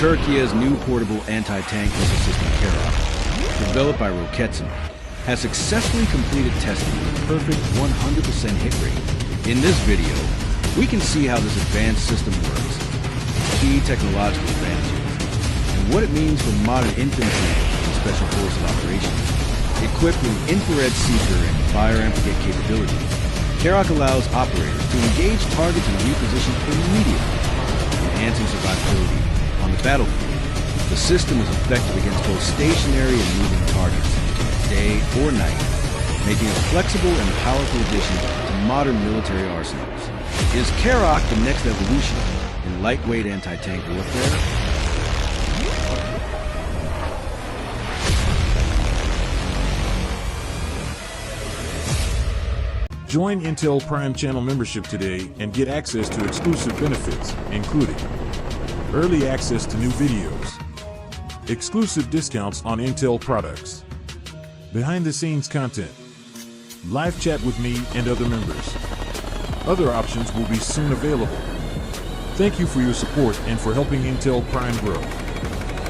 Turkiye's new portable anti-tank missile system KARAOK, developed by Roketsan, has successfully completed testing with a perfect 100% hit rate. In this video, we can see how this advanced system works, key technological advantages, and what it means for modern infantry and special forces operations. Equipped with infrared seeker and fire amplifier capability, KARAOK allows operators to engage targets and reposition immediately, enhancing survivability on the battlefield. The system is effective against both stationary and moving targets, day or night, making it a flexible and powerful addition to modern military arsenals. Is KARAOK the next evolution in lightweight anti-tank warfare? Join Intel Prime channel membership today and get access to exclusive benefits, including early access to new videos, exclusive discounts on Intel products, behind-the-scenes content, live chat with me and other members. Other options will be soon available. Thank you for your support and for helping Intel Prime grow.